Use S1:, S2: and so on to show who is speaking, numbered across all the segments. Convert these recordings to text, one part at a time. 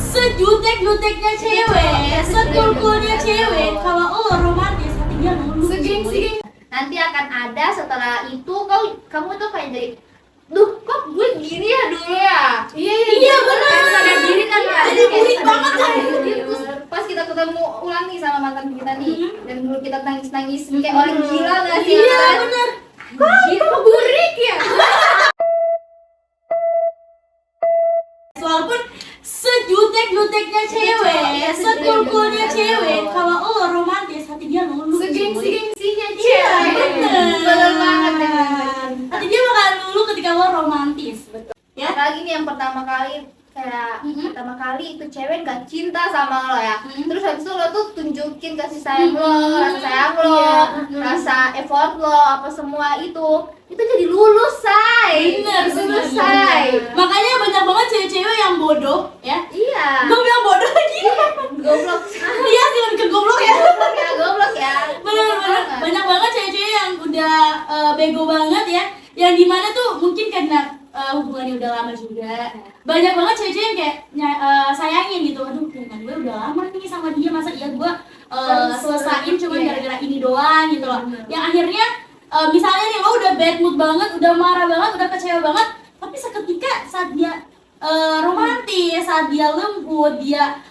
S1: sejutek-juteknya cewek, sekulkulnya cewek, kalau lo romantis hati dia luluh.
S2: Segeng. Nanti akan ada setelah itu kamu tuh kayak jadi, duh kok gue gini ya dulu ya.
S1: Iya benar.
S2: Kayak sadar diri kan ya.
S1: Jadi burik banget kan.
S2: Terus pas kita ketemu ulang nih sama mantan kita nih, dan dulu kita nangis kayak orang gila nggak sih?
S1: Iya benar.
S2: Kok burik ya?
S1: Walaupun sejutek-juteknya cewek, sekulkulnya cewek, kalau lo romantis hati dia luluh.
S2: Segengsinya
S1: Iya
S2: cewek.
S1: benar
S2: banget.
S1: Hati dia bakal luluh ketika lo romantis. Betul. Ya.
S2: Apalagi nih yang pertama kali kayak pertama kali itu cewek nggak cinta sama lo ya, terus habis itu lo tuh tunjukin kasih sayang lo, rasa sayang lo, rasa effort lo, apa semua itu jadi lulus say.
S1: Bener,
S2: lulus say.
S1: Makanya banyak banget cewek-cewek yang bodoh ya.
S2: Iya.
S1: Gue bilang bodoh lagi.
S2: Goblok.
S1: Iya sih lebih ke goblok ya.
S2: Goblok ya.
S1: Bener. Banyak banget cewek-cewek yang udah bego banget ya. Yang dimana tuh mungkin karena hubungannya udah lama juga. Banyak banget cewek-cewek yang kayak sayangin gitu. Aduh hubungan gue udah lama nih sama dia, masa iya gue selesain cuma gara-gara ini doang gitu loh. Yang akhirnya misalnya nih lo udah bad mood banget, udah marah banget, udah kecewa banget, tapi seketika saat dia romantis, saat dia lembut, dia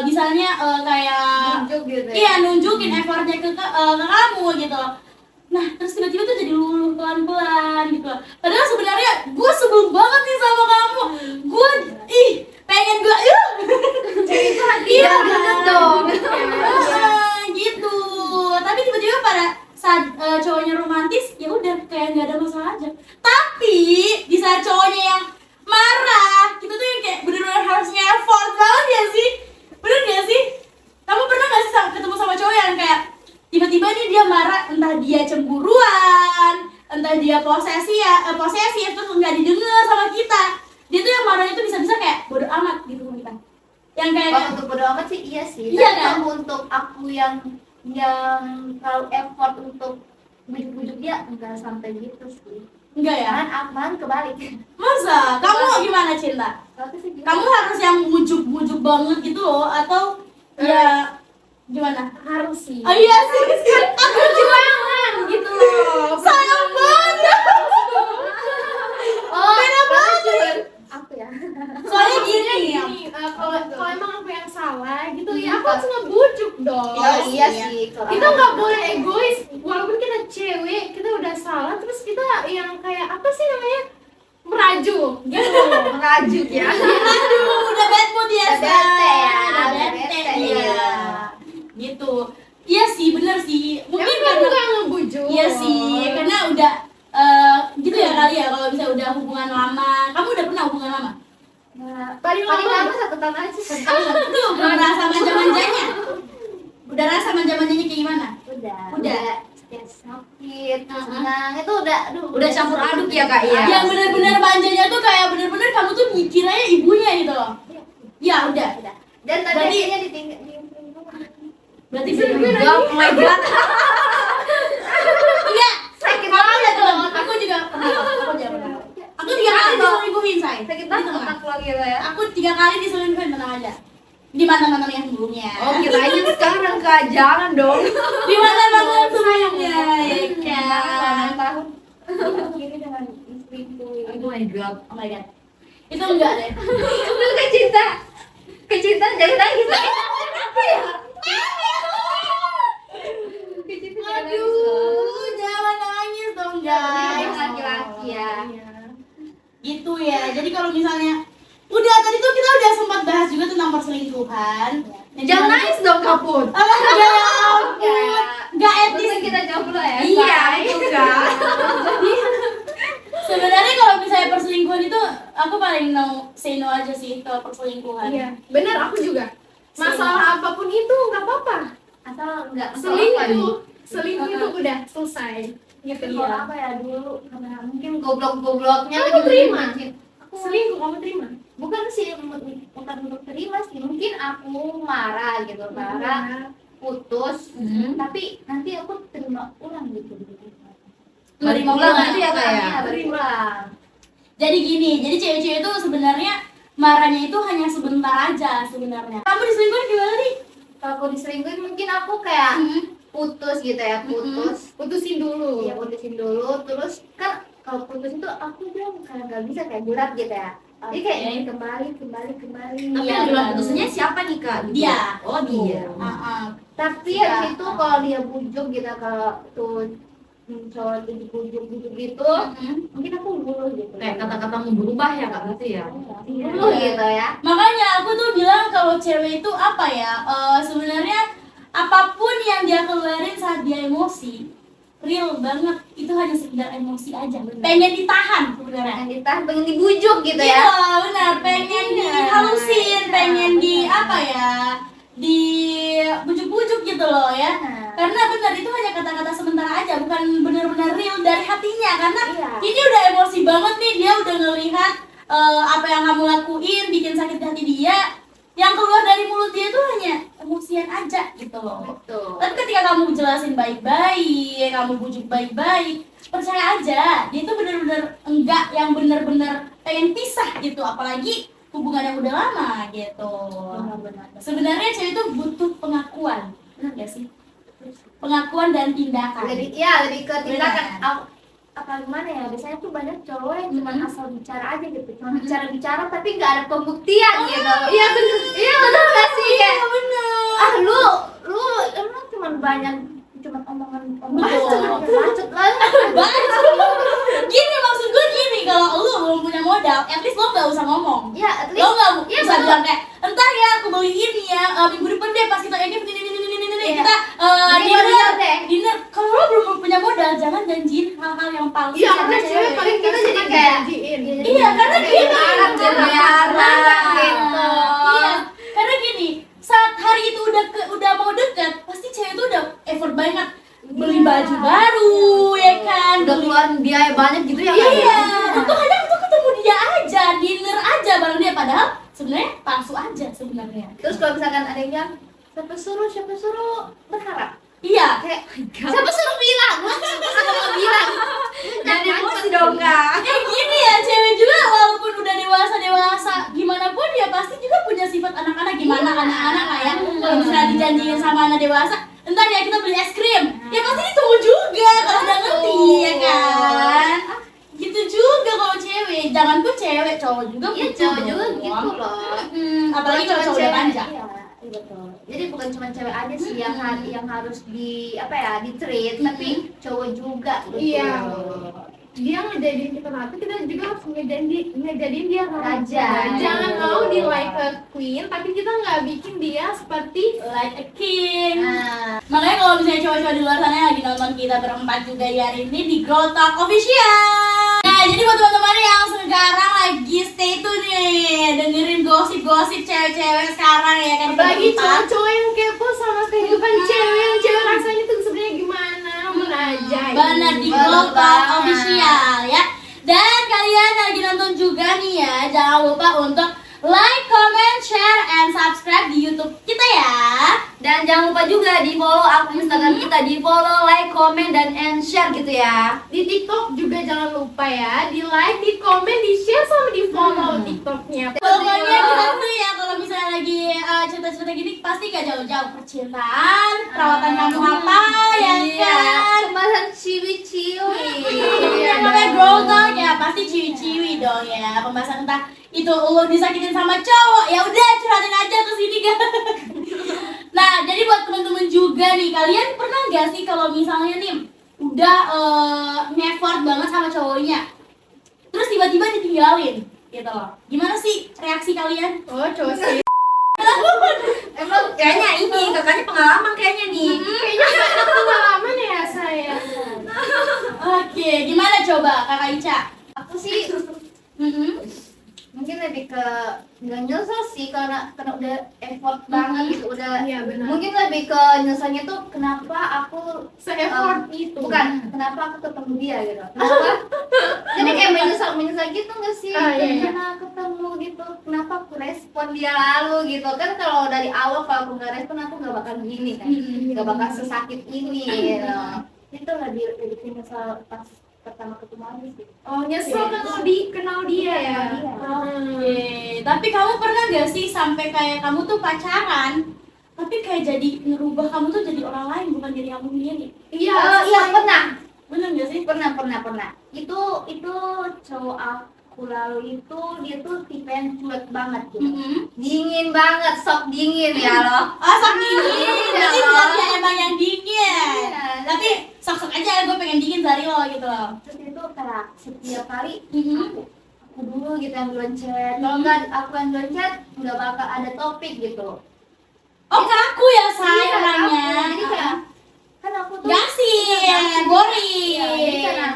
S1: misalnya kayak
S2: Nunjuk gitu ya.
S1: iya nunjukin effortnya ke kamu gitu loh. Nah terus tiba-tiba tuh jadi luluh pelan-pelan gitu loh. Padahal sebenarnya gue sebel banget nih sama kamu, gue pengen gue
S2: Jadi itu hati
S1: iya
S2: banget dong.
S1: gitu. Tapi tiba-tiba pada saat cowoknya romantis ya udah kayak nggak ada masalah aja. Tapi di saat cowoknya yang marah, kita tuh yang kayak bener-bener harus nge-effort banget ya sih. Bener gak sih? Kamu pernah gak sih ketemu sama cowok yang kayak tiba-tiba nih dia marah, entah dia cemburuan, entah dia posesif terus nggak didengar sama kita. Dia tuh yang marahnya tuh bisa-bisa kayak bodo amat gitu sama kita. Yang kayak
S2: Kalau untuk bodo amat sih iya sih.
S1: Iya
S2: Tapi
S1: kan?
S2: kalau untuk aku yang terlalu effort untuk bujuk-bujuk dia enggak sampai gitu sih.
S1: enggak ya?
S2: Aman kebalik.
S1: Masa? Kamu gimana Cinta?
S2: Aku sih gitu.
S1: Kamu harus yang bujuk-bujuk banget gitu loh atau ya gimana?
S2: Harus sih.
S1: Oh iya sih. Aku juga
S2: gitu loh.
S1: sayang banget.
S2: Oh,
S1: Beda banget.
S2: aku ya.
S1: Soalnya gini ya.
S3: Kalau emang aku yang salah gitu ya aku harus ngebujuk dong.
S2: Oh iya sih.
S3: Kita nggak boleh egois walaupun kita cewek, kita udah salah terus kita yang kayak apa sih namanya merajuk gitu.
S2: Merajuk ya.
S1: Aduh, udah bad mood ya.
S2: Udah bete ya,
S1: Udah
S2: udah
S1: bete.
S2: bete,
S1: Iya.
S2: iya.
S1: Gitu. Iya sih, bener sih. Mungkin
S3: Emang
S1: karena
S3: kamu gak ngebujuk.
S1: iya sih, karena udah gitu ya kali ya kalau bisa udah hubungan lama. Kamu udah pernah hubungan lama?
S3: Paling
S2: Paling
S3: lama
S2: lama 1 tahun aja.
S1: Tuh, udah rasa manja-manjanya. Udah rasa manja-manjanya kayak gimana?
S2: Udah. Setiap sakit, senang itu udah
S4: Udah campur aduk ya kak ya.
S1: Yang bener-bener manjanya tuh kayak bener-bener kamu tuh mikirnya ibunya gitu loh. Ya udah.
S2: Dan tadi
S1: Berarti-
S2: akhirnya ditinggal.
S1: Berarti
S4: Oh my god.
S1: Iya,
S2: Sakit
S1: kamu
S2: banget
S1: udah
S2: loh.
S1: tuh. Aku juga pernah. Aku 3 kali diselingkuhin, say.
S2: Sakit
S1: Di
S2: banget
S1: tengah.
S2: otak lo gitu ya.
S1: Aku 3 kali diselingkuhin, tenang aja. Di mantan-mantan yang sebelumnya.
S4: Oh kirain sekarang kak, jangan dong.
S1: Di mantan-mantan yang sebelumnya, ya kan?
S2: 8 tahun. Kiri dengan istriku.
S4: Oh my god.
S1: Oh my god. Itu enggak deh.
S2: Lu kecinta jangan nangis. Apa ya? Kecinta jangan nangis.
S1: Aduh, jangan nangis dong, guys.
S2: Laki-laki ya.
S1: Gitu ya. Jadi kalau misalnya udah tadi tuh kita udah sempat bahas juga tentang perselingkuhan.
S3: Jangan nangis dong kaput.
S1: Enggak ya ampun. Enggak etis.
S2: Mungkin kita jomblo ya.
S4: Iya itu kak.
S1: Sebenarnya kalau misalnya perselingkuhan itu aku paling say no aja sih kalau perselingkuhan.
S3: Iya, benar aku juga. Masalah apapun itu nggak apa-apa.
S2: Asal enggak
S3: Selingkuh itu udah selesai. Gitu
S2: Kalau
S3: ya.
S2: apa ya dulu karena mungkin goblok-gobloknya
S3: Kamu
S2: lagi
S3: terima?
S2: Aku
S3: Selingkuh kamu terima?
S2: bukan sih bukan untuk terima sih, mungkin aku marah gitu, marah putus, tapi nanti aku terima ulang gitu.
S1: Terima
S4: Ulang
S1: ulang
S4: gitu ya kak ya.
S2: Berulang.
S1: Jadi gini, jadi cewek-cewek itu sebenarnya marahnya itu hanya sebentar aja sebenarnya. Kamu diselingkuhin gimana nih?
S2: Kalau aku diselingkuhin mungkin aku kayak putus gitu ya,
S3: Putusin dulu.
S2: Iya, putusin dulu. Terus kan kalau putus itu aku bilang kayak nggak bisa kayak berat gitu ya. Jadi kayak
S1: Oke.
S2: ingin kembali.
S4: Tapi
S1: Iya,
S4: yang duluan
S1: benar.
S4: putusnya siapa nih kak? Gitu.
S1: Dia.
S4: Oh dia.
S2: Tapi
S1: Iya.
S2: habis itu kalau dia bujuk gitu, kalau tuh cowok itu dibujuk gitu, mungkin aku dulu gitu.
S4: Kayak kata-katamu berubah ya kak gitu ya.
S2: Dulu gitu ya.
S1: Makanya aku tuh bilang kalau cewek itu apa ya? Sebenarnya apapun yang dia keluarin saat dia emosi, real banget, itu hanya sekedar emosi aja. Pengen ditahan sebenarnya.
S2: Pengen ditahan, pengen dibujuk gitu
S1: Iya,
S2: ya.
S1: benar. Pengen
S2: Iya.
S1: dihalusin, pengen di
S2: Benar.
S1: apa ya? Dibujuk-bujuk gitu loh ya.
S2: Benar.
S1: Karena benar itu hanya kata-kata sementara aja, bukan benar-benar real dari hatinya. Karena
S2: Iya.
S1: ini udah emosi banget nih, dia udah ngelihat apa yang kamu lakuin bikin sakit hati dia. Yang keluar dari mulut dia tuh hanya emosian aja gitu loh.
S2: Betul.
S1: Tapi ketika kamu jelasin baik-baik, kamu bujuk baik-baik, percaya aja, dia tuh bener-bener enggak yang bener-bener pengen pisah gitu, apalagi hubungan yang udah lama gitu.
S2: Benar-benar.
S1: Sebenarnya cewek itu butuh pengakuan, benar gak sih? Pengakuan dan tindakan.
S2: Lebih ke tindakan.
S1: Benar.
S2: Apa gimana ya, biasanya tuh banyak cowok yang cuma asal bicara aja gitu, cuma bicara tapi nggak ada pembuktian gitu.
S3: Iya bener.
S2: Iya betul nggak sih? Kayak,
S1: bener.
S2: lu emang cuma banyak cuma omongan
S1: Betul.
S2: bacot banget.
S1: Gini maksud gue gini, kalau lu belum punya modal, at least lo gak usah ngomong.
S2: Ya at
S1: Lo
S2: least
S1: gak
S2: iya,
S1: bisa
S2: betul.
S1: bilang kayak, entar ya aku beliin ya minggu depan deh pas kita ini
S2: Iya.
S1: kita
S2: Dinner deh.
S1: dinner. Kalau lo belum punya modal, jangan janjiin hal-hal yang palsu.
S3: Iya,
S1: sama
S3: karena cewek paling
S2: Kita jadi kayak
S1: Iya, karena gini.
S2: Bayaran gitu.
S1: Iya, karena gini, saat hari itu udah mau deket, pasti cewek itu udah effort banget beli baju baru, ya kan?
S4: Udah
S1: Beli-
S4: keluarin biaya banyak gitu ya kak?
S1: Iya, untuk hanya untuk ketemu dia aja, dinner aja bareng dia, padahal sebenarnya palsu aja sebenarnya.
S2: Terus kalau misalkan ada yang bilang siapa suruh berharap,
S1: Iya,
S2: kayak siapa suruh bilang, siapa suruh bilang.
S4: Jadi emosi dong kak.
S1: kayak gini ya, cewek juga walaupun udah dewasa gimana pun ya pasti juga punya sifat anak-anak. Gimana anak-anak lah ya, kalau misalnya dijanjiin sama anak dewasa, entar ya kita beli es krim, ya pasti ditunggu juga kalau udah ngerti, ya kan? Gitu juga kalau cewek, jangan pun cewek, cowok juga
S2: Iya
S1: butuh
S2: cowok juga
S1: dong.
S2: gitu loh.
S1: Apalagi
S2: Bukan
S1: cowok-cowok udah panjang.
S2: Iya, betul. Jadi bukan cuma cewek aja sih yang harus di apa ya, di treat, tapi cowok juga. Betul.
S3: Iya. Dia ngejadiin kita ratu, kita juga harus ngejadiin dia
S2: Raja.
S3: Jangan mau di like a queen, tapi kita nggak bikin dia seperti
S1: Like a king.
S2: Nah,
S1: Makanya kalau misalnya cowok-cowok di luar sana yang lagi nonton kita berempat juga di hari ini di Grow Talk Official. Nah, jadi buat teman-teman yang sekarang lagi stay tune nih, dengerin gosip-gosip cewek-cewek sekarang ya kan.
S3: apalagi
S1: berempat.
S3: cowok-cowok yang kepo sama kehidupan cewek, yang cewek rasanya tuh sebenarnya gimana, aja.
S1: Benar di
S2: Betul
S1: Grow Talk
S2: banget.
S1: Official ya. Dan kalian yang lagi nonton juga nih ya, jangan lupa untuk like, comment, share, and subscribe di YouTube kita ya.
S4: Dan jangan lupa juga di follow akun Instagram kita, di follow, like, comment, dan share gitu ya.
S3: Di TikTok juga jangan lupa ya, di like, di komen, di share sama di follow TikToknya.
S1: Pokoknya kita tuh ya kalau misalnya lagi cerita-cerita gini pasti gak jauh-jauh percintaan, perawatan kamu apa ya kan?
S2: kemasan ciwi-ciwi.
S1: Yang namanya Grow Talk ya pasti ciwi-ciwi dong ya. Pembahasan tentang itu lo disakitin sama cowok, ya udah curhatin aja ke sini kan. Nah, jadi buat temen-temen juga nih, kalian pernah gak sih kalau misalnya nih udah ngeffort banget sama cowoknya, terus tiba-tiba ditinggalin gitu loh. Gimana sih reaksi kalian?
S3: Oh, cowok sih.
S2: Emang
S4: Kayaknya ini kakaknya pengalaman kayaknya nih.
S3: Kayaknya banyak pengalaman ya saya.
S1: Oke, gimana coba Kakak Ica?
S2: aku sih mungkin lebih ke nggak nyesel sih, karena udah effort banget gitu, udah
S3: Iya, benar.
S2: mungkin lebih ke nyeselnya tuh kenapa aku
S3: Se-effort itu.
S2: bukan kenapa aku ketemu dia gitu, kenapa jadi kayak menyesal gitu nggak sih,
S3: Ah, iya, iya.
S2: karena ketemu gitu, kenapa aku respon dia lalu gitu kan, kalau dari awal kalau aku nggak respon aku nggak bakal gini kan, nggak bakal sesakit ini gitu. Itu lebih menyesal pas pertama ketemu aja sih.
S3: Oh, nyesel kenal dia ya.
S2: Iya.
S1: Oke, tapi kamu pernah gak sih sampai kayak kamu tuh pacaran, tapi kayak jadi ngerubah kamu tuh jadi orang lain bukan diri kamu sendiri?
S3: Iya,
S2: Iya pernah.
S1: Bener gak sih?
S2: Pernah. Itu cowok aku lalu itu dia tuh tipe yang cuek banget gitu. Dingin banget, sok dingin ya loh.
S1: Oh, sok dingin. Berarti
S2: Iya.
S1: bukan dia emang yang dingin.
S2: Iya.
S1: Tapi sok-sok aja gue pengen dingin dari lo gitu loh.
S2: Terus itu kayak setiap kali
S1: Mhm.
S2: aku dulu gitu yang duluan chat. Kalau nggak aku yang duluan chat nggak bakal ada topik gitu.
S1: Oh, kaku ya
S2: Iya,
S1: sayangnya.
S2: aku. Jadi kayak kan aku tuh
S1: Gasin,
S2: Iya,
S1: boring.
S2: jadi karena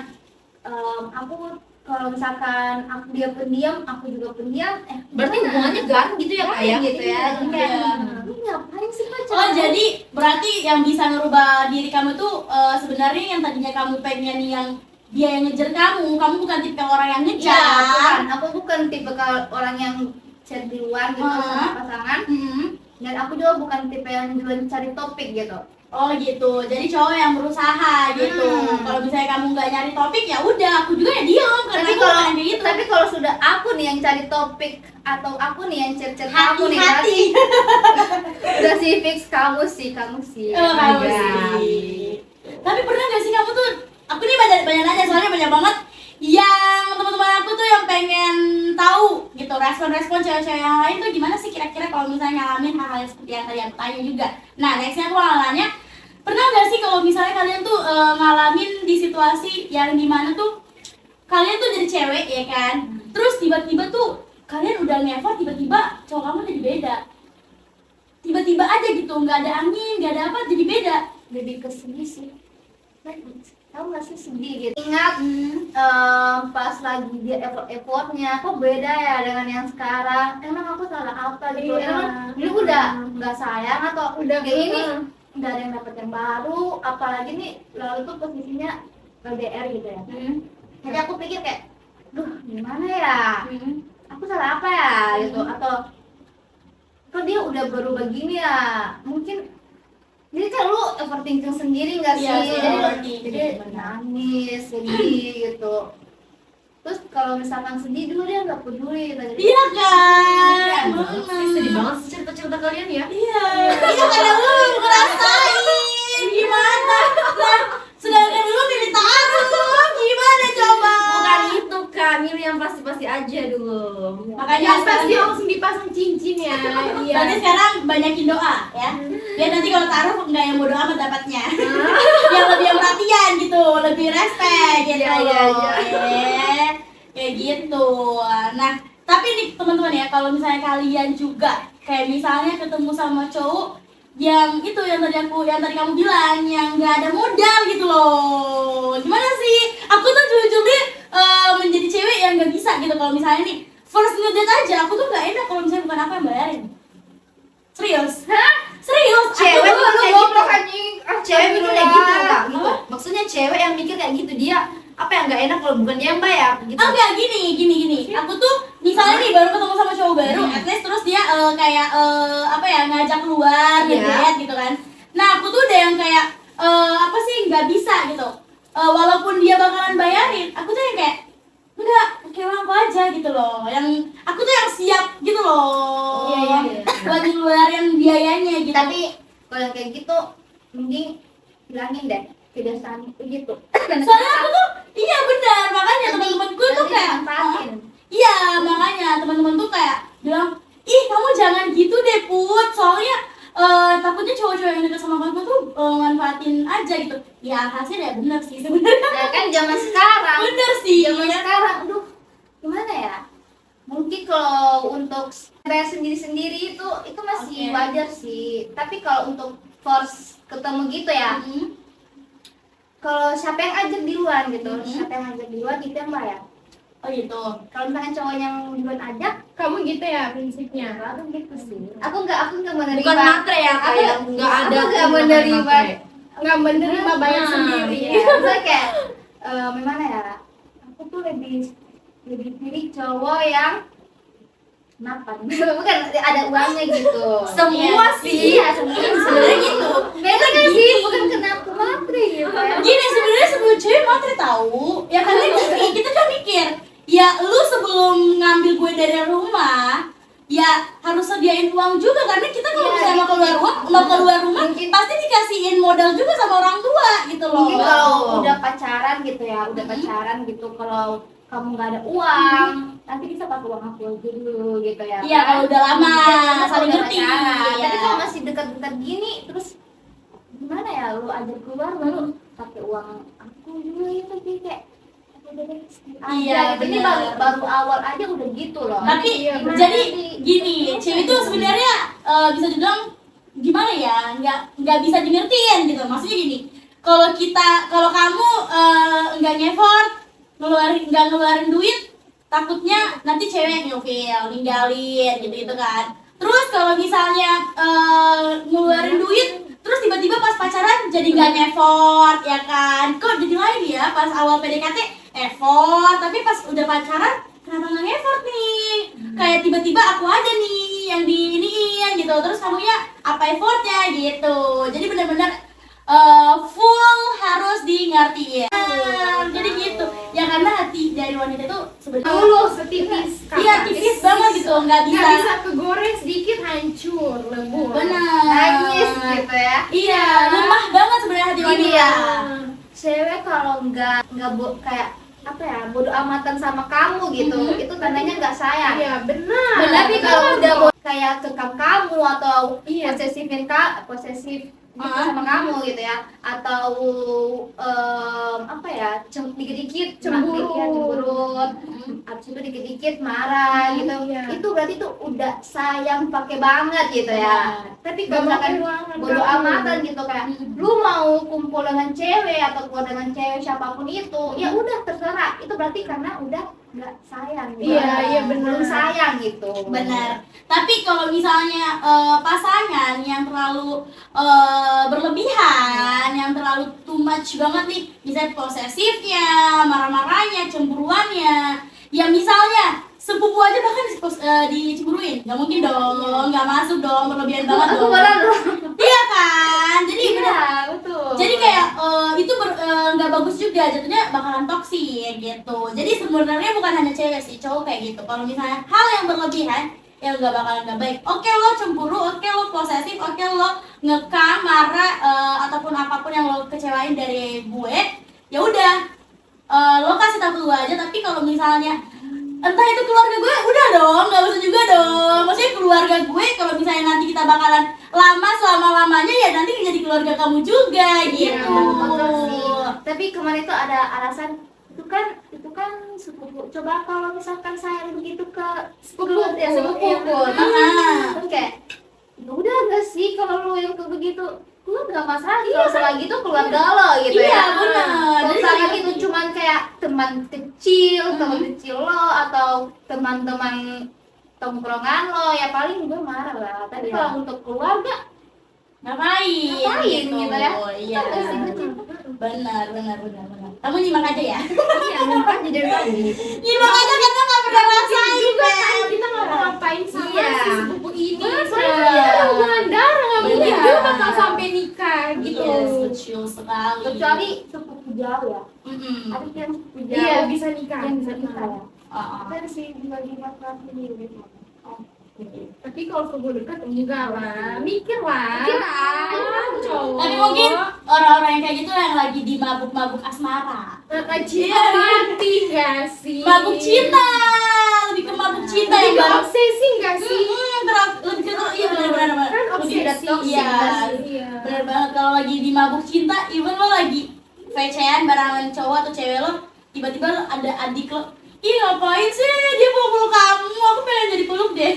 S2: aku kalau misalkan dia pendiam, aku juga pendiam.
S4: Berarti
S2: gimana?
S4: hubungannya garing gitu ya, Kak ya?
S2: Gitu ya. Jadi kayak,
S1: Iya.
S2: lu ngapain sih pacaran?
S1: Oh, jadi berarti yang bisa ngerubah diri kamu tuh sebenarnya yang tadinya kamu pengen yang dia yang ngejar kamu bukan tipe orang yang
S2: Iya,
S1: ngejar.
S2: aku bukan tipe orang yang chat di luar gitu sama pasangan. Dan aku juga bukan tipe yang duluan cari topik gitu.
S1: Oh gitu, jadi cowok yang berusaha gitu. Kalau misalnya kamu nggak nyari topik ya udah, aku juga ya diem karena
S2: Tapi
S1: aku
S2: kalau
S1: bukan kayak gitu.
S2: tapi kalau sudah aku nih yang cari topik atau aku nih yang chat kamu nih,
S1: hati-hati.
S2: udah sih fix kamu sih.
S1: Oh, kamu
S2: Iya.
S1: sih. Tapi pernah gak sih kamu tuh? Aku nih banyak nanya soalnya banyak banget yang teman-teman aku tuh yang pengen tahu gitu respon-respon cewek-cewek yang lain tuh gimana sih kira-kira kalau misalnya ngalamin hal-hal yang seperti yang tadi aku tanya juga. Nah nextnya aku mau nanya, pernah gak sih kalau misalnya kalian tuh ngalamin di situasi yang dimana tuh kalian tuh jadi cewek ya kan, terus tiba-tiba tuh kalian udah nge-effort, tiba-tiba cowok kamu jadi beda, tiba-tiba aja gitu, nggak ada angin, nggak ada apa, jadi beda.
S2: Lebih ke sedih sih. Tahu nggak sih sedih gitu. Ingat pas lagi dia effortnya kok beda ya dengan yang sekarang. Emang aku salah apa gitu?
S3: Iya.
S2: Emang dulu udah nggak sayang atau
S3: Udah
S2: kayak ini nggak ada yang dapat yang baru. Apalagi nih lalu tuh posisinya LDR gitu ya. Jadi aku pikir kayak, duh gimana ya? Aku salah apa ya gitu? Atau kok dia udah berubah gini ya? Mungkin jadi kan lu overthinking sendiri nggak sih?
S1: Iya,
S2: Jadi
S1: overthinking,
S2: nangis, sedih gitu. Terus kalau misalkan sedih dulu dia nggak peduli.
S1: Iya kan?
S4: Sedih banget sih cerita-cerita kalian ya.
S1: Iya, iya karena lu ngerasain gimana? Nah, sedangkan lu milih taruh, gimana coba?
S4: Bukan itu, Kak. Milih yang pasti-pasti aja dulu.
S1: Makanya
S3: Ya pasti
S1: sekarang,
S3: langsung dipasang cincin ya. Iya.
S1: berarti sekarang banyakin doa ya. Biar nanti kalau taruh nggak yang bodo amat dapatnya. Yang lebih yang perhatian gitu, lebih respect gitu.
S4: Iya.
S1: Kayak gitu. Nah, tapi nih teman-teman ya, kalau misalnya kalian juga kayak misalnya ketemu sama cowok yang itu yang tadi kamu bilang yang nggak ada modal gitu loh, gimana sih? Aku tuh jujur menjadi cewek yang nggak bisa gitu kalau misalnya nih first ngedate aja, aku tuh nggak enak kalau misalnya bukan aku yang bayarin. Serius? Serius?
S4: Cewek
S1: aku
S4: mikir kayak
S1: tuh
S4: gitu, cewek mikir kayak gitu, Kak. Gitu.
S1: Apa?
S4: Maksudnya cewek yang mikir kayak gitu, dia apa yang nggak enak kalau bukan dia yang bayar gitu.
S1: Enggak, gini. Aku tuh misalnya nih baru ketemu sama cowok baru, at least terus dia kayak apa ya, ngajak keluar,
S4: Iya.
S1: ngedate gitu kan. Nah, aku tuh udah yang kayak apa sih, nggak bisa gitu. Walaupun dia bakalan bayarin, aku tuh yang kayak enggak, kayak aku aja gitu loh. Yang aku tuh yang siap gitu loh.
S2: Iya.
S1: Buat ngeluarin biayanya gitu.
S2: Tapi kalau yang kayak gitu mending bilangin deh kebiasaan gitu.
S1: Soalnya aku tuh iya benar, makanya teman-temanku tuh
S2: Nanti
S1: kayak
S2: dimanfaatin.
S1: iya, makanya teman-teman tuh kayak bilang, ih kamu jangan gitu deh Put, soalnya takutnya cowok-cowok yang deket sama kamu tuh manfaatin aja gitu. Ya hasilnya ya bener sih sebenarnya.
S2: Nah kan zaman sekarang.
S1: Bener sih.
S2: Zaman sekarang, aduh gimana ya? Mungkin kalau untuk bayar sendiri-sendiri itu masih
S1: Oke.
S2: wajar sih. Tapi kalau untuk force ketemu gitu ya, kalau siapa yang ajak duluan gitu, siapa yang ajak duluan itu yang bayar.
S1: Oh gitu.
S2: Kalau misalkan cowok yang duluan ajak,
S3: Kamu gitu ya prinsipnya.
S2: aku gitu sih. Aku nggak menerima.
S4: Bukan matre ya,
S2: Aku
S4: kayak nggak ada.
S2: aku nggak
S4: tuh
S2: menerima.
S4: matre.
S3: Nggak menerima bayar sendiri.
S2: Iya, maksudnya kayak gimana ya? Aku tuh lebih pilih cowok yang mapan. Bukan ada uangnya gitu.
S4: Semua
S1: Iya
S4: sih.
S2: Iya, semua
S1: sebenarnya gitu.
S2: Beda kan sih, bukan kena aku matre gitu ya.
S1: Gini sebenarnya sebelum cewek matre tahu. Ya karena gini, kita kan mikir, ya lu sebelum ngambil gue dari rumah, ya harus sediain uang juga karena kita kalau
S2: Iya,
S1: misalnya
S2: gitu.
S1: mau keluar rumah
S2: Mungkin-
S1: pasti dikasihin modal juga sama orang tua gitu loh.
S2: Mungkin kalau udah pacaran gitu ya, udah pacaran gitu, kalau kamu nggak ada uang, nanti bisa pakai uang aku aja dulu gitu ya.
S1: Iya,
S2: kan?
S1: kalau udah lama,
S2: Iya,
S1: saling
S2: udah
S1: ngerti.
S2: pacaran.
S1: Iya.
S2: Tapi kalau masih dekat-dekat gini, terus gimana ya, lu ajak keluar baru pakai uang aku dulu ya, tapi kayak
S1: Iya,
S2: gitu. Ini
S1: benar.
S2: baru awal aja udah gitu loh.
S1: Tapi
S3: Iya,
S2: benar.
S1: jadi
S2: Nanti-
S1: gini, cewek itu sebenarnya bisa dibilang gimana ya, nggak bisa dimengertiin gitu. Maksudnya gini, kalau kamu nggak ngeffort, nggak ngeluarin duit, takutnya nanti cewek nyopil, ninggalin gitu kan. Terus kalau misalnya ngeluarin duit, terus tiba-tiba pas pacaran jadi nggak ngeffort ya kan? Kok jadi lain ya pas awal PDKT effort, tapi pas udah pacaran kenapa nggak ngeffort nih? Kayak tiba-tiba aku aja nih yang diiniin gitu, terus kamunya apa effortnya gitu. Jadi benar-benar full harus di ngertiin. Jadi gitu. Ya karena hati dari wanita itu sebenarnya
S3: Dulu setipis
S1: iya tipis banget gitu, nggak bisa.
S3: Nggak bisa kegores sedikit hancur, lebur.
S1: Benar.
S2: Nangis gitu ya.
S1: Iya, lemah banget sebenarnya hati
S2: Ini
S1: wanita.
S2: ya. Cewek kalau nggak kayak apa ya, bodo amatan sama kamu gitu, itu tandanya nggak sayang.
S3: Iya, benar.
S2: Tapi kalau udah kayak kekang kamu atau
S3: Iya.
S2: posesif gitu
S1: Ah.
S2: sama kamu gitu ya, atau apa ya, dikit-dikit
S3: Cemburut.
S2: cemburut, abis itu dikit-dikit marah gitu,
S3: Iya.
S2: itu berarti tuh udah sayang pakai banget gitu ya. Tapi kalau misalkan bodo amatan gitu, kayak lu mau kumpul dengan cewek atau keluar dengan cewek siapapun itu, ya udah terserah, itu berarti karena udah nggak sayang gitu.
S3: Iya, iya, benar.
S2: Belum sayang gitu.
S1: Benar. Tapi kalau misalnya pasangan yang terlalu berlebihan, yang terlalu too much banget nih, misalnya posesifnya, marah-marahnya, cemburuannya, ya misalnya sepupu aja bahkan dicemburuin, nggak mungkin dong, nggak masuk dong, berlebihan banget
S2: Aku
S1: dong.
S2: malah loh.
S1: Iya kan, jadi benar.
S2: Iya, betul.
S1: Jadi kayak itu nggak bagus juga, jatuhnya bakalan toksik gitu. Jadi sebenarnya bukan hanya cewek sih, cowok kayak gitu. Kalau misalnya hal yang berlebihan, ya nggak bakalan nggak baik. Oke lo cemburu, oke lo posesif, oke lo ngekang, marah ataupun apapun yang lo kecewain dari gue, ya udah lo kasih tahu gue aja. Tapi kalau misalnya entah itu keluarga gue, udah dong, nggak usah juga dong. Maksudnya keluarga gue, kalau misalnya nanti kita bakalan lama selama-lamanya, ya nanti jadi keluarga kamu juga gitu.
S2: Betul sih. Tapi kemarin itu ada alasan, itu kan sepupu. Coba kalau misalkan sayang begitu ke sepupu ya, sepupuku.
S1: Ah.
S2: Terus kayak ya udah enggak sih kalau lu yang kayak begitu, lu nggak masalah kalau selagi itu keluarga lo gitu
S1: Iya,
S2: ya.
S1: benar.
S2: Kalau
S1: Jadi
S2: misalkan
S1: kayak
S2: itu
S1: gitu.
S2: cuman kayak teman kecil lo atau teman-teman tongkrongan lo, ya paling gue marah lah. Tapi
S1: Iya.
S2: kalau untuk keluarga,
S1: Ngapain
S2: gitu ya.
S1: Iya.
S2: Kan sih,
S1: Benar. Kamu nyimak aja ya.
S2: iya, kan jadi lagi.
S1: Nyimak aja karena nggak pernah rasain
S3: juga kan
S1: kan.
S3: kita nggak mau ngapain sama
S2: Iya.
S3: si sepupu ini.
S1: Benar.
S3: Soalnya kita ada hubungan darah, nggak mungkin
S1: Benar.
S3: juga bakal sampai nikah gitu.
S1: Yes, betul sekali.
S2: Kecuali sepupu jauh ya.
S1: Mm-mm.
S2: Ada yang sepupu jauh
S3: Iya, bisa nikah.
S2: yang bisa nikah ya.
S1: Ah.
S2: Kan sih dibagi masalah ini gitu.
S3: Tapi kalau keluar dekat enggak lah, mikir lah.
S2: Mikir lah.
S3: Cowok.
S1: Tapi mungkin orang-orang yang kayak gitu yang lagi di mabuk-mabuk asmara.
S3: Cinta mati nggak sih?
S1: Mabuk cinta, lebih ke mabuk cinta yang
S3: Lebih ke
S1: baru.
S3: obsesi nggak sih?
S1: Lebih ke iya benar-benar.
S3: Kan
S1: Lebih
S3: obsesi.
S1: toksik, iya.
S3: Iya.
S1: Benar banget kalau lagi di mabuk cinta, even lo lagi VC-an barengan cowok atau cewek lo, tiba-tiba lo ada adik lo, ih ngapain sih dia mau peluk kamu, aku pengen jadi peluk deh.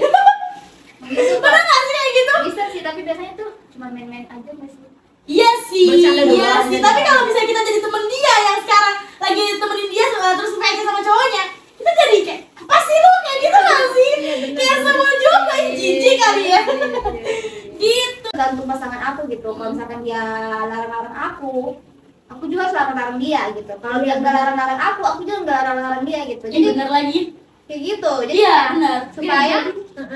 S1: Pernah nggak sih kayak gitu?
S2: Bisa sih, tapi biasanya tuh cuma main-main aja nggak sih?
S1: Iya sih,
S2: Bercanda
S1: iya
S2: doang.
S1: sih. Tapi kalau misalnya kita jadi temen dia yang sekarang lagi temenin dia terus VC sama cowoknya, kita jadi kayak apa sih lo kayak gitu nggak sih? Kayak semua juga jijik kali ya. Gitu.
S2: Tergantung pasangan aku gitu. Kalau misalkan dia larang-larang aku juga harus larang-larang dia gitu. Kalau dia nggak larang-larang aku juga nggak larang-larang dia gitu.
S1: Jadi
S2: Jadi
S1: bener lagi.
S2: kayak gitu. Jadi
S1: Iya
S2: kayak
S1: benar.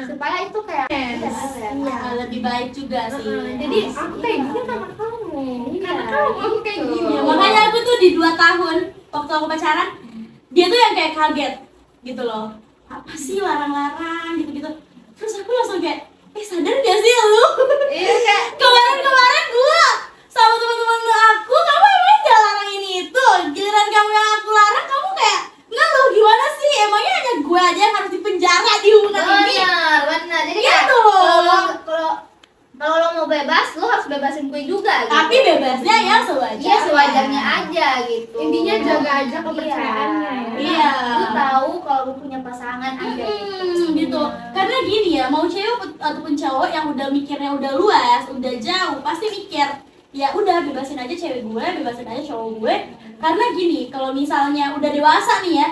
S2: supaya itu kayak
S3: Yes.
S2: apa ya?
S1: Iya, lebih baik juga sih.
S3: Jadi aku kayak gini sama kamu. Karena kamu kayak gini.
S1: Ya, makanya aku tuh di 2 tahun waktu aku pacaran, dia tuh yang kayak kaget gitu loh. Apa sih larang-larang gitu-gitu. Terus aku langsung kayak, sadar gak sih lu?
S2: Iya kayak
S1: Kemarin gua sama teman-teman aku, kamu emang gak larang ini itu. Giliran kamu yang aku larang, kamu kayak, enggak lo gimana sih? Emangnya hanya gue aja yang harus dipenjara di hubungan ini?
S2: benar. Jadi
S1: Iya
S2: kayak
S1: dong.
S2: kalau lo mau bebas, lo harus bebasin gue juga.
S1: Tapi
S2: gitu.
S1: bebasnya yang sewajarnya.
S2: Iya sewajarnya aja gitu.
S3: Intinya jaga aja kepercayaannya ya.
S1: Iya.
S2: Lu tahu kalau lu punya pasangan aja
S1: Gitu. Karena gini ya, mau cewek ataupun cowok yang udah mikirnya udah luas, udah jauh, pasti mikir ya udah bebasin aja cewek gue, bebasin aja cowok gue. Karena gini, kalau misalnya udah dewasa nih ya,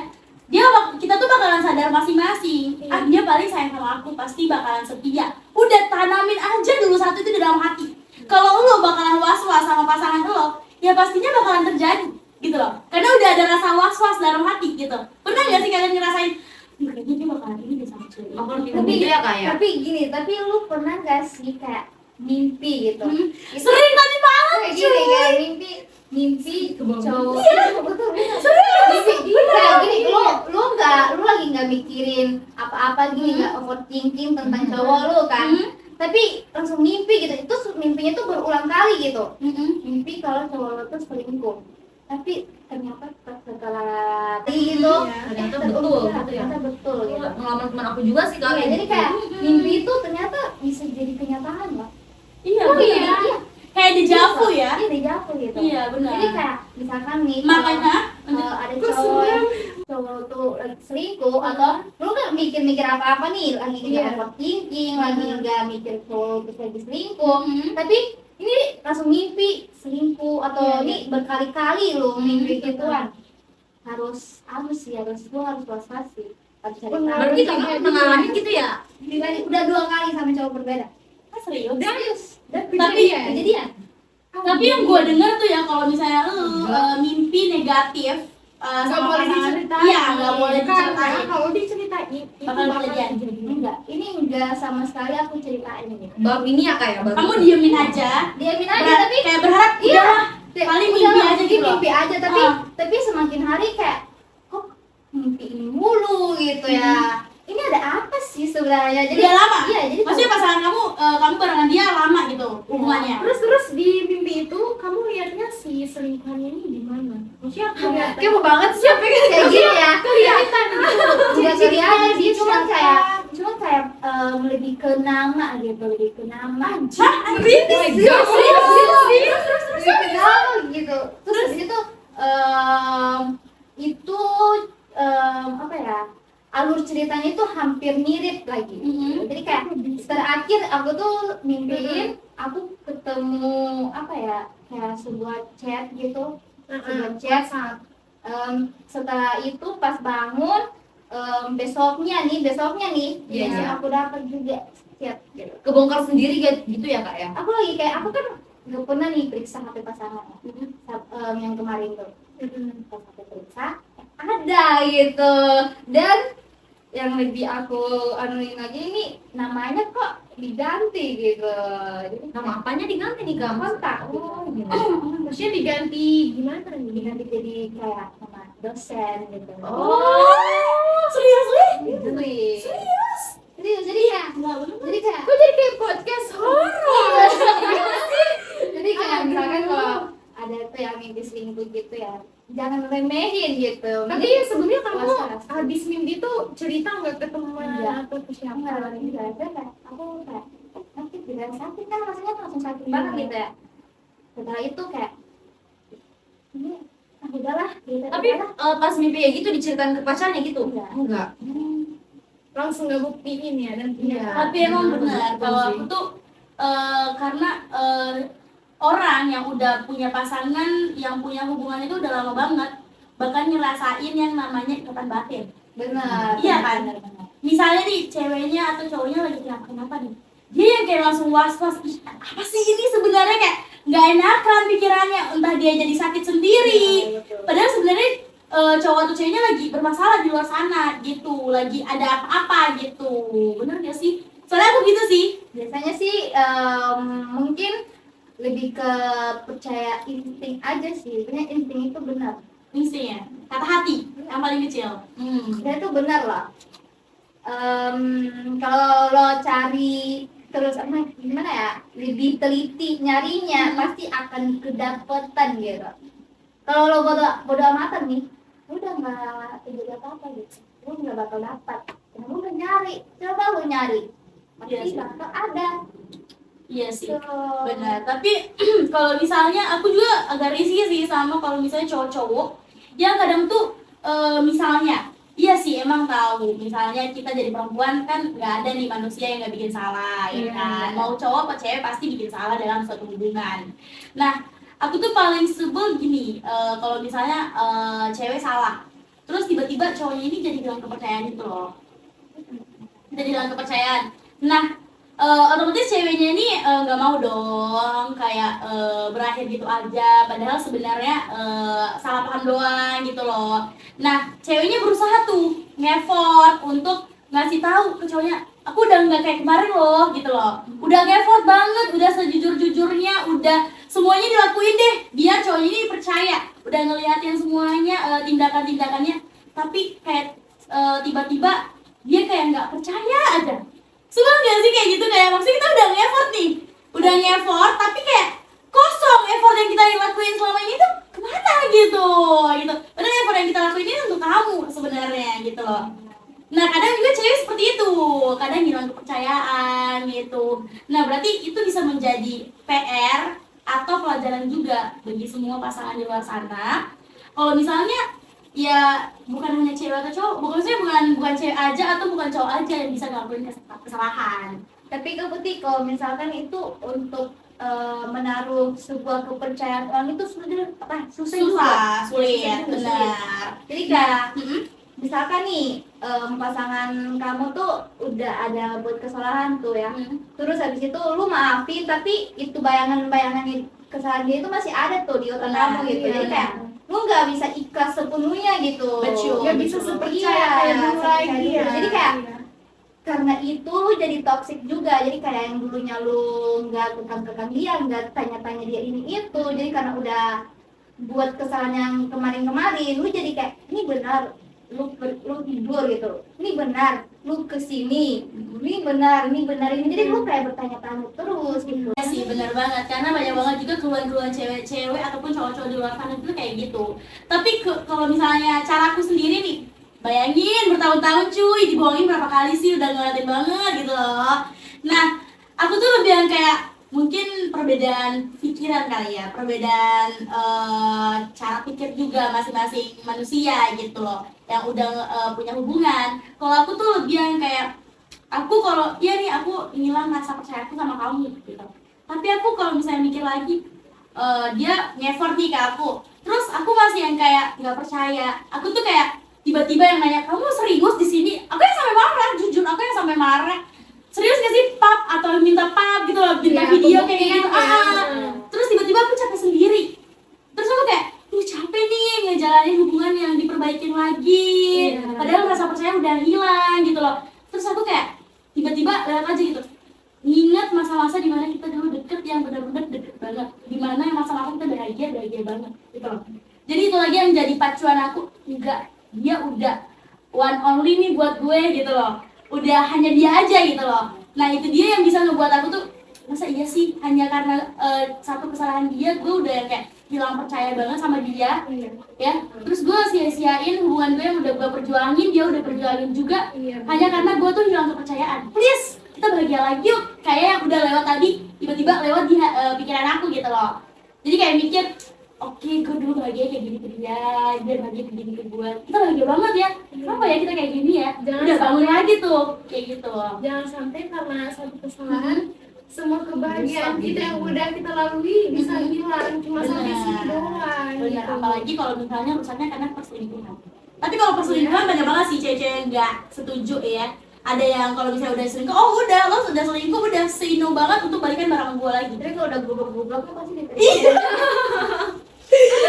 S1: kita tuh bakalan sadar masing-masing. Dia paling sayang sama aku, pasti bakalan setia. Udah tanamin aja dulu satu itu di dalam hati. Kalau lo bakalan was-was sama pasangan lo, ya pastinya bakalan terjadi gitu loh. Karena udah ada rasa was-was dalam hati gitu. Pernah nggak sih kalian ngerasain? Kayaknya dia bakalan ini deh sama cewek.
S2: Tapi gini, tapi lu pernah gak sih kayak mimpi gitu?
S1: Sering tadi banget
S2: Kayak gini,
S1: cuy.
S2: kayak mimpi cowok.
S1: Iya.
S2: Betul.
S1: Serius.
S2: Kayak gini, lu lagi nggak mikirin apa-apa gini, nggak overthinking tentang cowok lu kan? Tapi langsung mimpi gitu. Itu mimpinya tuh berulang kali gitu. Mimpi kalau cowok lu tuh selingkuh. Tapi ternyata setelah gitu,
S4: Ternyata betul gitu ya.
S2: ternyata betul gitu.
S4: Pengalaman teman aku juga sih kak.
S2: Iya, jadi kayak mimpi itu ternyata bisa jadi kenyataan loh.
S1: Iya,
S3: Oh,
S1: bener.
S3: iya.
S1: Kayak dejavu ya.
S2: Iya, dejavu gitu.
S1: Iya, benar.
S2: Jadi kayak misalkan nih
S1: Makanya
S2: ada cowok tuh lagi selingkuh atau lu nggak mikir-mikir apa-apa nih, lagi nggak overthinking, lagi nggak mikir cowok terus lagi selingkuh, tapi ini langsung mimpi selingkuh atau ini berkali-kali lu mimpi gituan, harus lu harus was-was sih, harus cari tahu.
S4: Berarti kakak pernah ngalamin gitu ya?
S2: Udah 2 kali sama cowok berbeda.
S1: serius.
S2: Serius.
S1: Tapi
S2: Kejadian.
S1: Tapi yang gue denger tuh ya, kalau misalnya lu mimpi negatif
S3: Nggak
S1: sama
S3: boleh
S1: pasangan,
S3: diceritain.
S1: iya nggak boleh
S3: Karena
S1: diceritain.
S3: kalau diceritain itu
S1: Bakal
S3: bakal
S1: kejadian.
S3: kejadian.
S2: Enggak, ini enggak sama sekali aku ceritain ini.
S4: Bab ini ya kak ya? Bab
S1: Kamu
S4: ini.
S1: diemin aja.
S2: Diamin aja
S1: Ber-
S2: tapi
S1: kayak berharap
S2: iya.
S1: udahlah, paling mimpi
S2: Udahlah,
S1: aja
S2: mungkin
S1: gitu loh.
S2: mimpi aja tapi
S1: Ah.
S2: tapi semakin hari kayak kok mimpi ini mulu gitu ya. Ini ada apa sih sebenarnya? Jadi
S1: Udah lama?
S2: Iya, jadi
S1: Maksudnya pasangan kamu barengan dia lama gitu hubungannya.
S3: Terus di mimpi itu kamu lihatnya si selingkuhannya ini di mana? Maksudnya kelihatan.
S4: Kepo banget sih apa
S2: kayak gini ya.
S3: Kelihatan gitu.
S2: Enggak kelihatan sih, cuman
S3: Siapa?
S2: kayak lebih ke nama gitu, lebih ke nama.
S1: Hah?
S2: Serius, lebih ke nama gitu. Terus habis itu itu apa ya? Alur ceritanya itu hampir mirip lagi. Jadi kayak terakhir aku tuh mimpiin aku ketemu apa ya, kayak sebuah chat gitu, sebuah chat. Setelah itu pas bangun besoknya nih
S4: Iya.
S2: aku dapat juga chat gitu.
S4: Kebongkar sendiri gitu ya kak ya?
S2: Aku lagi kayak aku kan nggak pernah nih periksa HP pasangan yang kemarin tuh. Pas aku periksa ada gitu, dan yang lebih aku anuin lagi ini namanya kok diganti gitu. Jadi
S4: Nama apanya diganti nih kak?
S2: kontak
S4: Oh, gitu.
S3: Maksudnya diganti gimana nih?
S2: diganti jadi kayak nama dosen gitu.
S1: Oh, serius Li?
S2: Serius. Jadi kayak
S3: Kok jadi kayak podcast horor?
S2: jadi kayak misalkan kalau ada tuh yang mimpi selingkuh gitu ya, jangan remehin gitu.
S3: Tapi sebelumnya kamu
S2: Was-was.
S3: habis mimpi tuh cerita nggak ke teman
S2: Enggak.
S3: atau ke siapa?
S2: enggak ada kayak aku kayak sakit juga sakit kan, rasanya langsung sakit banget gitu ya. Setelah itu kayak ini udahlah gitu.
S4: Tapi pas mimpi kayak gitu diceritain ke pacarnya gitu?
S2: Enggak.
S4: Enggak.
S3: Langsung nggak buktiin ya dan punya.
S2: Iya.
S1: Tapi emang benar kalau aku tuh karena orang yang udah punya pasangan, yang punya hubungan itu udah lama banget, bahkan ngerasain yang namanya ikatan batin.
S2: benar.
S1: Iya kan? Misalnya nih ceweknya atau cowoknya lagi kenapa nih? Dia yang kayak langsung was-was, "Ih, apa sih ini sebenarnya?" Kayak nggak enakan pikirannya, entah dia jadi sakit sendiri. Padahal sebenarnya cowok atau ceweknya lagi bermasalah di luar sana gitu, lagi ada apa-apa gitu. Bener gak sih? Soalnya aku gitu sih.
S2: Biasanya sih mungkin lebih ke percaya insting aja sih. Sebenarnya insting itu benar.
S1: Insting ya, kata hati yang paling kecil.
S2: Dan itu benar lah. Kalau lo cari terus gimana ya, lebih teliti nyarinya, pasti akan kedapetan gitu. Kalau lo bodo amatan nih, udah nggak terjadi apa-apa gitu, lo nggak bakal dapat. Karena lo udah nyari, coba lo nyari, pasti
S1: Iya sih.
S2: bakal ada.
S1: Iya sih,
S2: So,
S1: benar. Tapi kalau misalnya aku juga agak risih sih sama kalau misalnya cowok-cowok yang kadang tuh misalnya, iya sih emang tahu. Misalnya kita jadi perempuan kan nggak ada nih manusia yang nggak bikin salah, ya kan? Mau cowok atau cewek pasti bikin salah dalam suatu hubungan. Nah, aku tuh paling sebel gini, kalau misalnya cewek salah, terus tiba-tiba cowoknya ini jadi hilang kepercayaan gitu loh. Jadi hilang kepercayaan. Nah, otomatis ceweknya ini nggak mau dong kayak berakhir gitu aja, padahal sebenarnya salah paham doang gitu loh. Nah, ceweknya berusaha tuh ngeffort untuk ngasih tahu ke cowoknya, aku udah nggak kayak kemarin loh gitu loh, udah ngeffort banget, udah sejujur-jujurnya, udah semuanya dilakuin deh biar cowoknya ini percaya, udah ngeliatin semuanya tindakan-tindakannya, tapi kayak tiba-tiba dia kayak nggak percaya aja. Suka nggak sih kayak gitu, kayak maksudnya kita udah nge-effort nih, udah nge-effort tapi kayak kosong effort yang kita lakuin selama ini tuh kemana gitu. Padahal effort yang kita lakuin ini untuk kamu sebenarnya gitu loh. Nah kadang juga cewek seperti itu, kadang hilang kepercayaan gitu. Nah berarti itu bisa menjadi PR atau pelajaran juga bagi semua pasangan di luar sana. Kalau misalnya ya bukan hanya cewek atau cowok, bukan cewek aja atau bukan cowok aja yang bisa ngelakuin kesalahan.
S2: tapi kebetulan kalau misalkan itu untuk menaruh sebuah kepercayaan orang itu sebenarnya susah juga.
S1: Sulit,
S2: Susah juga,
S1: benar.
S2: Jadi kayak misalkan nih pasangan kamu tuh udah ada buat kesalahan tuh ya, terus habis itu lu maafin, tapi itu bayangan-bayangan kesalahan dia itu masih ada tuh di otak
S1: Nah,
S2: kamu gitu.
S1: iya,
S2: Jadi kayak lu nggak bisa ikhlas sepenuhnya gitu.
S1: Betul.
S3: Nggak bisa
S1: betul.
S3: sepercaya kayak dulu
S2: sepercaya
S3: lagi
S2: dulu.
S3: ya.
S2: Jadi kayak
S3: Iya.
S2: karena itu lu jadi toxic juga. Jadi kayak yang dulunya lu nggak kekang dia, nggak tanya-tanya dia ini itu, jadi karena udah buat kesalahan yang kemarin-kemarin, lu jadi kayak ini benar lu tidur gitu, ini benar lu kesini, ini benar ini, jadi lu kayak bertanya-tanya terus gitu.
S1: Iya sih, benar banget. Karena banyak banget juga keluhan-keluhan cewek-cewek ataupun cowok-cowok di luar sana itu kayak gitu. Tapi kalau misalnya caraku sendiri nih, bayangin bertahun-tahun cuy, dibohongin berapa kali sih, udah ngeliatin banget gitu loh. Nah, aku tuh lebih yang kayak mungkin perbedaan pikiran kali ya, perbedaan cara pikir juga masing-masing manusia gitu loh, yang udah punya hubungan. Kalau aku tuh lebih yang kayak, aku kalau iya nih aku ngilang rasa percaya aku sama kamu gitu. Tapi aku kalau misalnya mikir lagi, dia nge-effort nih ke aku, terus aku masih yang kayak nggak percaya. Aku tuh kayak tiba-tiba yang nanya, kamu serius di sini? Aku yang sampai marah, jujur aku yang sampai marah. Serius gak sih pap, atau minta pap gitu loh, minta
S3: Iya,
S1: video kayak gitu.
S3: pembuktian.
S1: Terus tiba-tiba aku capek sendiri. Terus aku kayak, capek nih ngejalanin hubungan yang diperbaikin lagi.
S3: Iya.
S1: Padahal rasa percaya udah hilang gitu loh. Terus aku kayak tiba-tiba lewat aja gitu, nginget masa-masa dimana kita dulu deket yang benar-benar deket banget, dimana yang masa-masa kita bahagia banget gitu loh. Jadi itu lagi yang jadi pacuan aku, enggak, dia udah one only nih buat gue gitu loh, udah hanya dia aja gitu loh. Nah itu dia yang bisa ngebuat aku tuh, masa iya sih hanya karena satu kesalahan dia gue udah kayak hilang percaya banget sama dia.
S3: Iya.
S1: Ya, terus gue sia-siain hubungan gue yang udah gue perjuangin, dia udah perjuangin juga,
S3: Iya.
S1: hanya karena gue tuh hilang kepercayaan. Please, kita bahagia lagi yuk. Kayak yang udah lewat tadi, tiba-tiba lewat di pikiran aku gitu loh. Jadi kayak mikir, oke, gue dulu bahagia kayak gini ke dia bahagia kayak gini ke gue. Kita bahagia banget ya. Kenapa ya kita kayak gini ya?
S3: Jangan
S1: Udah bangun
S3: sampai-
S1: lagi tuh, kayak gitu.
S3: Jangan sampai karena satu kesalahan semua kebahagiaan
S1: Rusak
S3: kita
S1: gitu.
S3: yang udah kita lalui bisa hilang cuma sampai situ doang.
S1: Benar,
S3: gitu.
S1: apalagi kalau misalnya rusaknya karena perselingkuhan. Tapi kalau perselingkuhan banyak banget sih cewek-cewek yang nggak setuju ya. Ada yang kalau misalnya udah selingkuh, oh udah lo sudah selingkuh, udah say no banget untuk balikan barang gue lagi.
S2: Tapi kalau udah goblok-goblok tuh pasti diterima.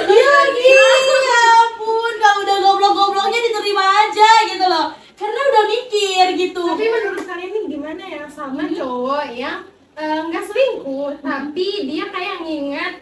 S1: Iya lagi, ya ampun, kalau udah goblok-gobloknya diterima aja gitu loh. Karena udah mikir gitu.
S3: Tapi menurut kalian ini gimana ya sama cowok yang nggak selingkuh, tapi dia kayak ngingat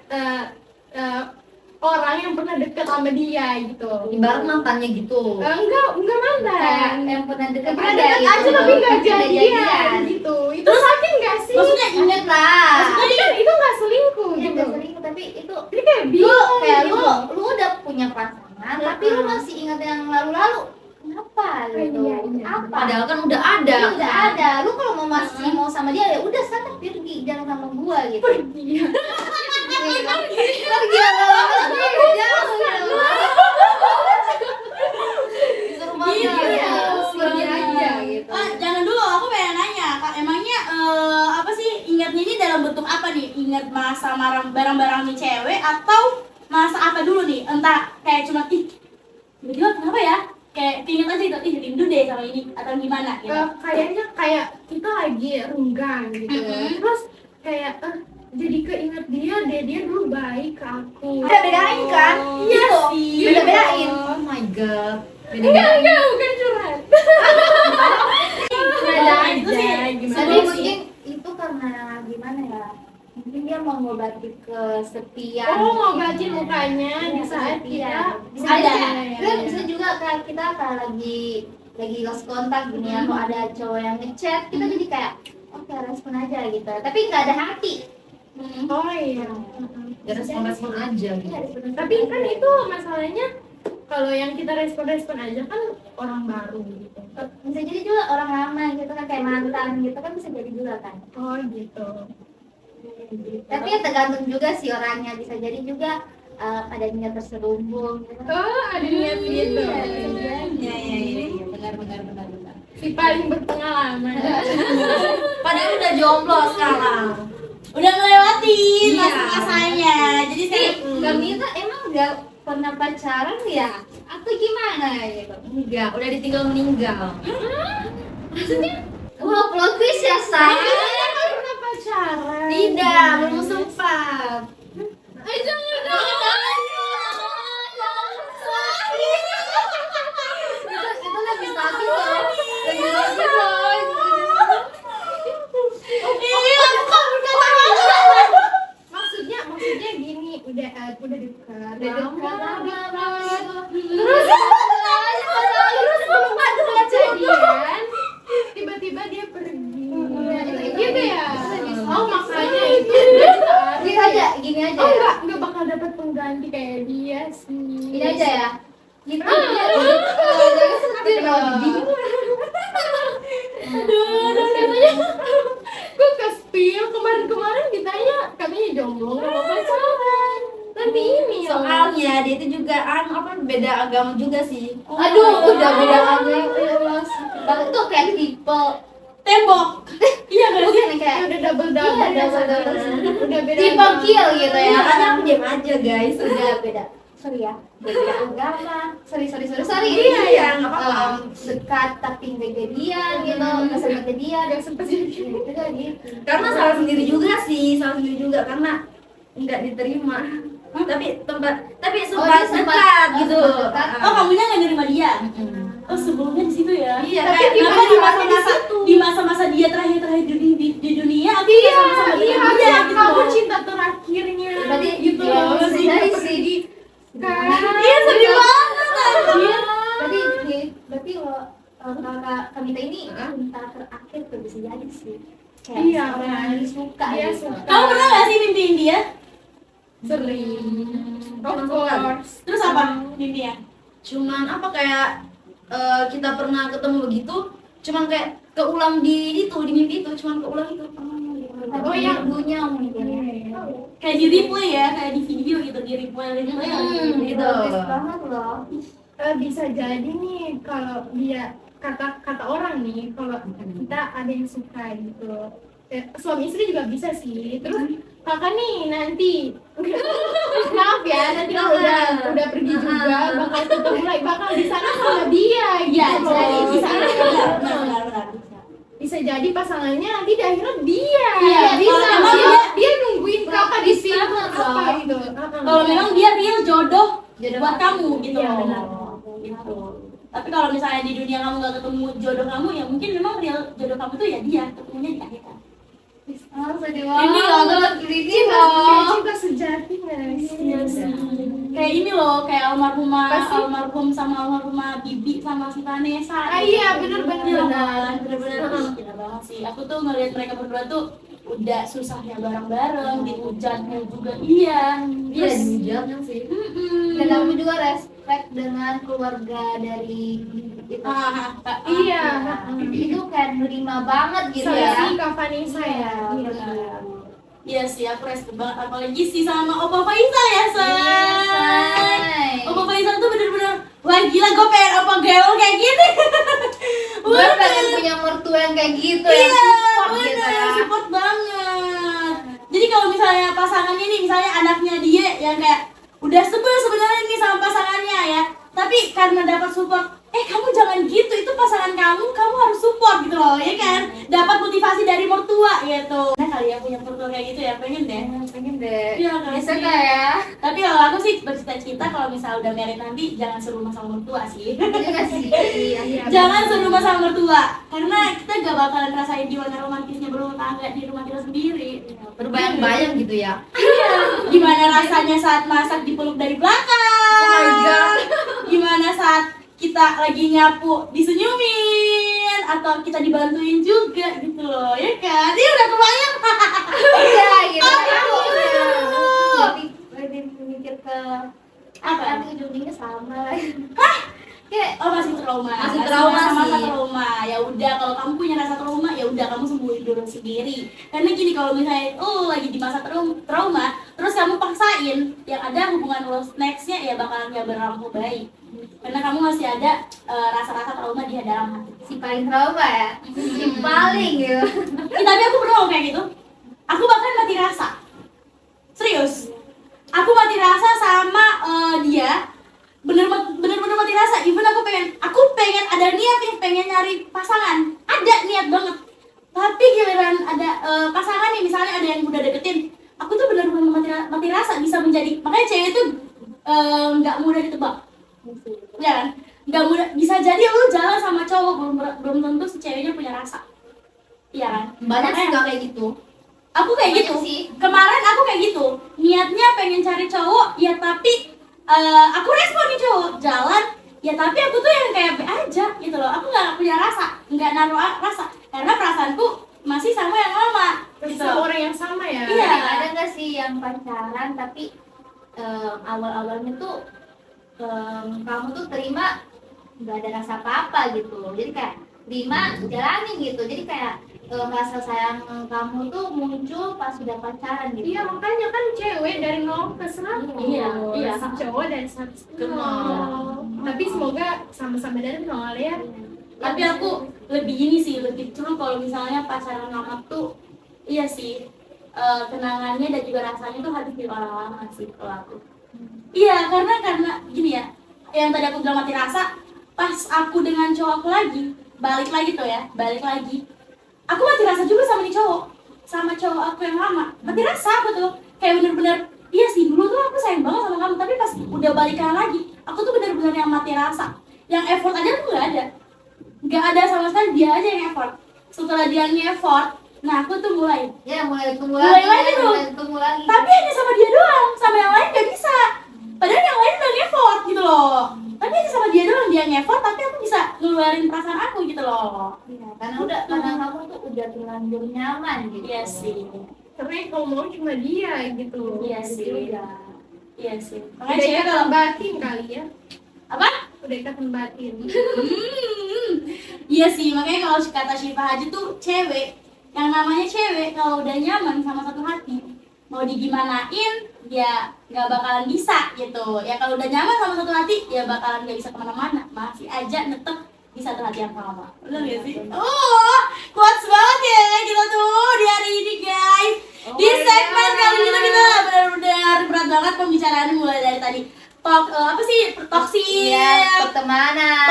S3: orang yang pernah deket sama dia gitu.
S4: Ibarat mantannya gitu.
S3: Enggak mantan.
S2: Kayak yang pernah deket
S3: Pernah
S2: ada
S3: deket
S2: gitu.
S3: aja tapi nggak
S2: Nggak
S3: jadian gitu. Itu sakit nggak sih?
S1: Maksudnya inget
S2: lah.
S3: Tapi kan itu nggak selingkuh
S2: Ya
S3: gitu.
S2: nggak selingkuh tapi itu
S3: Jadi kayak
S2: lu
S3: bingung
S2: kayak
S3: gitu.
S2: lu udah punya pasangan tapi lu masih ingat yang lalu-lalu. Kenapa gitu?
S3: Iya.
S2: Apa?
S4: Padahal kan udah ada.
S2: Iya, udah ada. Lu kalau mau masih mau sama dia ya udah sana pergi jangan sama gua gitu.
S3: Iya.
S2: Pergi disuruh mama
S1: Iya.
S2: pergi aja gitu.
S1: Jangan dulu, aku pengen nanya, Kak, emangnya apa sih ingatnya ini dalam bentuk apa nih? Ingat masa barang-barang nih cewek atau masa apa dulu nih? Entah kayak cuma tiba-tiba kenapa ya? Kayak inget aja gitu, rindu deh sama ini atau gimana gitu.
S3: Kayaknya kayak kita lagi renggang gitu. Terus kayak jadi keinget dia dulu baik ke aku.
S2: Beda-bedain kan?
S1: Iya
S2: Gitu.
S1: sih.
S2: Beda-bedain.
S4: Oh my god.
S3: Enggak, bukan curhat.
S1: Beda
S3: Itu
S1: aja,
S3: sih
S1: gimana
S2: Tapi
S1: sih?
S2: mungkin itu karena gimana ya? Mungkin dia mau ngobati kesepian.
S3: Oh, ngobatin mukanya di saat kita
S2: bisa
S1: ada.
S2: Terus bisa juga kayak kita kayak lagi lost kontak gini ya, kalau ada cowok yang ngechat kita jadi kayak oke respon aja gitu. Tapi nggak ada hati.
S3: Oh iya.
S4: Ya respon-respon aja gitu.
S2: Iya, respon
S3: Tapi
S2: aja.
S3: kan itu masalahnya kalau yang kita respon aja kan orang baru gitu.
S2: bisa jadi juga orang lama gitu kan kayak mantan gitu kan bisa jadi juga kan.
S3: Oh gitu.
S2: Tapi ya tergantung juga sih orangnya, bisa jadi juga ada niat terselubung gitu.
S3: Oh, ada niat gitu.
S4: Iya, benar.
S3: Si paling berpengalaman.
S4: Padahal udah jomblo sekarang.
S1: Udah ngelewatin
S4: Iya.
S1: masa-masanya. Jadi saya
S2: Kami itu emang nggak pernah pacaran ya? Atau gimana gitu?
S4: Enggak, udah ditinggal meninggal.
S2: Wah, plot twist ya, say.
S3: Kan pernah pacaran.
S4: Tidak, belum sempat.
S2: Itu lebih sakit loh. Lebih sakit loh.
S3: Maksudnya gini, udah dekat.
S2: Udah dekat lama.
S3: Terus belum kejadian, tiba-tiba dia pergi. Gitu ya. Oh, makanya itu
S2: Gini aja
S3: Oh
S2: ya.
S3: enggak bakal dapat pengganti kayak dia sih.
S2: Gini aja ya. Gitu dia jangan sedih loh.
S3: Terus katanya gue ke spill kemarin ditanya katanya jomblo nggak mau pacaran. Nanti ini ya.
S4: Soalnya dia itu juga beda agama juga sih.
S2: Aduh, udah beda agama. Banget tuh kayak tipe.
S1: tembok. Iya kan sih?
S2: Bukan kayak
S3: Udah double
S2: Iya,
S3: double
S2: double.
S3: udah beda.
S2: tipe kill gitu ya.
S4: Makanya aku diam aja guys.
S2: Udah beda. Sorry ya, beda agama. Sorry.
S4: Iya, nggak apa-apa.
S2: Dekat tapi nggak jadian gitu, nggak sempet jadian.
S3: Nggak sempet jadian.
S2: Gitu kan gitu.
S4: Karena salah sendiri juga karena nggak diterima. Tapi sempat
S2: sempat
S4: dekat gitu.
S2: dekat.
S1: Oh, kamunya nggak nerima dia? Oh, sebelumnya di situ ya?
S4: Iya,
S1: Tapi
S4: kayak
S1: kenapa
S3: gimana
S1: di masa-masa
S3: di situ?
S1: di masa-masa dia terakhir di dunia, aku
S3: Iya,
S1: sama-sama
S3: iya,
S1: dengan dia gitu.
S3: kamu cinta terakhirnya.
S2: Berarti
S3: gitu
S2: ya,
S3: loh.
S2: dari
S3: Dia
S2: segi
S1: Iya, sedih banget anjir.
S2: berarti lo kakak Kamita ini cinta terakhir tuh bisa jadi sih. Kayak
S3: Iya,
S2: orang yang lagi suka
S3: Dia
S2: gitu.
S3: suka.
S1: Kamu pernah nggak sih mimpiin dia?
S3: Sering. Of
S4: Cuman
S3: course.
S1: Terus apa mimpinya?
S4: Cuman kayak kita pernah ketemu begitu, cuman kayak keulang di mimpi itu, cuman keulang itu.
S3: Oh, yang
S2: ibunya mungkin ya.
S1: Kayak di replay ya, kayak di video gitu, di replay
S4: gitu.
S2: Bagus banget loh.
S3: Bisa jadi nih kalau dia kata orang nih kalau kita ada yang suka gitu. Suami istri juga bisa sih. Terus kakak nih nanti maaf ya nanti kalau udah pergi juga bakal ketemu lagi bakal di sana sama dia
S1: Iya,
S3: gitu.
S1: jadi bisa.
S3: Benar. Bisa jadi pasangannya nanti di akhirnya dia.
S1: Iya,
S3: bisa.
S1: emang
S3: Dia nungguin kakak di sini
S2: banget
S3: apa
S2: loh.
S3: gitu.
S1: Kalau memang dia real jodoh buat kamu gitu
S3: Iya,
S1: loh.
S3: benar.
S1: Gitu. Tapi kalau misalnya di dunia kamu nggak ketemu jodoh kamu, ya mungkin memang real jodoh kamu tuh ya dia, ketemunya di akhirat.
S2: Sedih
S1: Ini loh,
S2: banget, ini
S3: Cinta
S2: loh.
S3: cinta sejati guys.
S1: Iya sih. Kayak ini loh, kayak
S3: Apa sih?
S1: almarhum sama almarhumah Bibi sama si Vanessa.
S3: Ah, iya, bener-bener.
S1: Iya kan, bener-bener gila banget sih. Aku tuh ngeliat mereka berdua tuh udah susahnya bareng-bareng, di hujannya juga iya.
S4: Iya,
S1: Terus,
S4: dihujannya sih.
S2: Dan aku juga respect dengan keluarga dari itu.
S3: Iya.
S2: Itu kayak nerima banget gitu
S3: Sama
S2: ya.
S3: si Kak Vanessa ya.
S1: Iya, benar. Iya sih, aku respect banget apalagi sih sama Opa Faisal ya, say. Opa Faisal tuh bener-bener wah gila, gue pengen opa gaul kayak gini.
S2: Gue pengen punya mertua yang kayak gitu
S1: Iya,
S2: yang support gitu
S1: bener,
S2: ya.
S1: support banget. Jadi kalau misalnya pasangannya nih, misalnya anaknya dia yang kayak udah sebel sebenarnya nih sama pasangannya ya, tapi karena dapat support, kamu jangan gitu, itu pasangan kamu harus support gitu loh, ya kan? Dapat motivasi dari mertua gitu. Nah kali ya punya mertua kayak gitu ya, pengen deh.
S2: Pengen deh.
S1: Iya kan
S2: Bisa
S1: sih?
S2: nggak ya?
S1: Tapi kalau aku sih bercita-cita kalau misalnya udah married nanti jangan serumah sama mertua sih.
S2: Itu juga sih.
S3: Iya.
S1: Jangan serumah sama mertua, karena kita gak bakalan rasain gimana romantisnya berumah tangga di rumah kita sendiri.
S4: Berbayang-bayang gitu ya.
S1: Gimana rasanya saat masak dipeluk dari belakang.
S4: Oh my God.
S1: Gimana saat kita lagi nyapu disenyumin atau kita dibantuin juga gitu loh, ya kan? Ini udah kebayang.
S2: Iya gitu.
S1: Aduh.
S2: Lebih mikir ke
S1: Apa?
S2: nanti ujungnya sama lagi. Kayak
S1: Oh masih trauma.
S4: Masih trauma
S1: sama-sama
S4: sih.
S1: trauma. Ya udah kalau kamu punya rasa trauma ya udah kamu sembuhin dulu sendiri. Karena gini kalau misalnya lagi di masa trauma terus kamu paksain yang ada hubungan lo nextnya ya bakalan gak berampung baik. Karena kamu masih ada rasa-rasa trauma di dalam hati.
S2: si paling trauma ya. Si paling gitu.
S1: Tapi aku pernah ngomong kayak gitu. Aku bahkan mati rasa. Serius. Aku mati rasa sama dia. Bener-bener mati rasa. Even aku pengen ada niat nih, pengen nyari pasangan. Ada niat banget. Tapi giliran ada pasangan nih, misalnya ada yang udah deketin, aku tuh bener-bener mati rasa bisa menjadi. Makanya cewek tuh nggak mudah ditebak. Ya kan? Nggak mudah. Bisa jadi lu jalan sama cowok belum tentu si ceweknya punya rasa. Iya kan?
S4: Banyak sih
S1: Makanya-
S4: nggak kayak gitu.
S1: Aku kayak
S2: Banyak
S1: gitu.
S2: sih.
S1: Kemarin aku kayak gitu. Niatnya pengen cari cowok, ya tapi aku respon nih cowok jalan, ya tapi aku tuh yang kayak be aja gitu loh. Aku nggak punya rasa, nggak naruh rasa, karena perasaanku masih sama yang lama.
S3: Terus
S1: Gitu.
S3: sama orang yang sama ya.
S1: Iya.
S2: Ada nggak sih yang pacaran tapi awal-awalnya tuh kamu tuh terima nggak ada rasa apa-apa gitu. Jadi kayak terima jalanin gitu. Jadi kayak rasa sayang kamu tuh muncul pas sudah pacaran gitu.
S3: Iya, makanya kan cewek dari 0 ke 100.
S1: Iya.
S3: Si cowok dari 100 ke 0.
S4: Nol.
S3: Tapi semoga sama-sama dari 0 ya.
S1: Tapi aku lebih ini sih, lebih true kalau misalnya pacaran lama tuh, iya sih, kenangannya dan juga rasanya tuh harus diulang-ulang sih kalau aku. Iya, karena gini ya, yang tadi aku bilang mati rasa, pas aku dengan cowok aku balik lagi, aku mati rasa juga sama nih cowok, sama cowok aku yang lama, mati rasa aku tuh, kayak bener-bener, iya sih dulu tuh aku sayang banget sama kamu, tapi pas udah balikan lagi, aku tuh bener-bener yang mati rasa, yang effort aja tuh nggak ada sama sekali, dia aja yang effort. Setelah dia nge-effort, nah aku tuh mulai,
S2: mulai tumbuh
S1: Mulai
S2: lagi,
S1: lagi tuh.
S2: mulai tumbuh lagi.
S1: tapi hanya sama dia doang, sama yang lain nggak bisa. Padahal yang lain udah nge-effort gitu loh. Tapi hanya sama dia doang, dia nge-effort, tapi aku bisa ngeluarin perasaan aku gitu loh.
S2: Iya, karena kamu tuh udah terlanjur nyaman gitu.
S1: Iya sih,
S3: Karena yang kamu mau cuma dia gitu.
S1: iya sih,
S2: Udah.
S1: iya sih.
S3: Udah
S1: Makanya cewek kalau
S3: ikatan batin kali ya.
S1: apa?
S3: Udah ikatan batin.
S1: Iya sih, makanya kalau kata Syifa Haji tuh cewek, yang namanya cewek kalau udah nyaman sama satu hati, mau digimanain ya nggak bakalan bisa gitu. Ya kalau udah nyaman sama satu hati ya bakalan nggak bisa kemana-mana, masih aja netep di satu hati yang sama. Bener gak sih? Oh, kuat banget ya kita tuh di hari ini guys. Di segmen kali ini kita benar-benar berat banget pembicaraannya, mulai dari tadi apa sih toksik,
S2: Iya,
S1: pertemanan,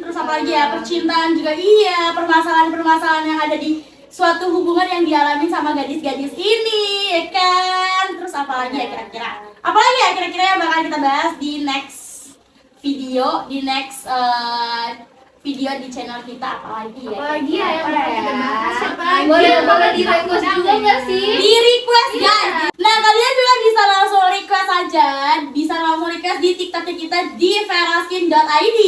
S1: terus apa lagi ya, percintaan juga iya, permasalahan-permasalahan yang ada di suatu hubungan yang dialami sama gadis-gadis ini, ya kan? Terus apa lagi ya kira-kira? Apa lagi ya kira-kira yang bakal kita bahas di next video, di next video di channel kita apalagi ya.
S3: Apalagi ya yang
S2: Apa
S3: bakal kita
S2: ya?
S3: bahas siapa lagi?
S2: Boleh di request juga nggak sih?
S1: Di request guys. Nah kalian juga bisa langsung request aja, bisa langsung request di TikToknya kita di veraskin.id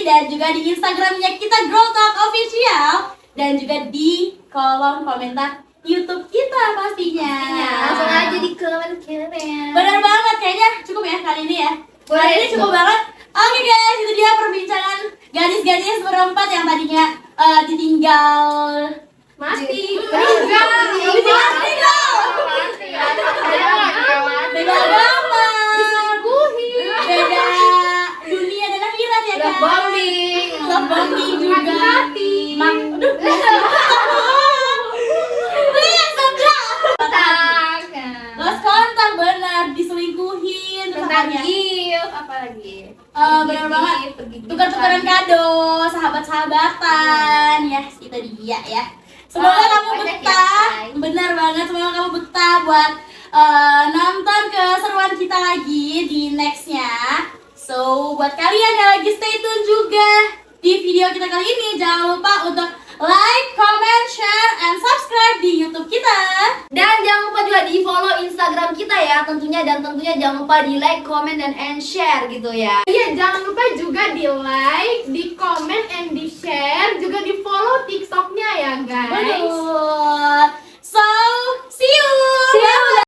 S1: dan juga di Instagramnya kita Girl Talk Official dan juga di kolom komentar YouTube kita pastinya.
S2: Langsung aja di komen.
S1: Benar banget, kayaknya cukup ya kali ini ya.
S2: Boleh.
S1: Kali ini cukup banget. Oke guys, itu dia perbincangan gadis-gadis berempat yang tadinya ditinggal
S3: Mati.
S1: beda agama, beda dunia dan akhirat ya kan. Love bombing juga.
S3: Mati.
S1: Aduh. Please, stop. Lost kontak benar, diselingkuhin terus apanya?
S2: Apa lagi?
S1: Benar banget. Tukar-tukaran kado, sahabat-sahabatan, ya itu dia ya. Semoga kamu
S2: banyak ya,
S1: betah,
S2: Say.
S1: benar banget. Semoga kamu betah buat nonton keseruan kita lagi di nextnya. So buat kalian yang lagi stay tune juga di video kita kali ini, jangan lupa untuk like, comment, share, and subscribe di YouTube kita.
S4: Dan jangan lupa juga di follow Instagram kita ya tentunya, dan tentunya jangan lupa di like, comment, dan share gitu ya.
S3: Iya, jangan lupa juga di like, di comment, and di share, juga di follow TikToknya ya guys.
S1: Betul.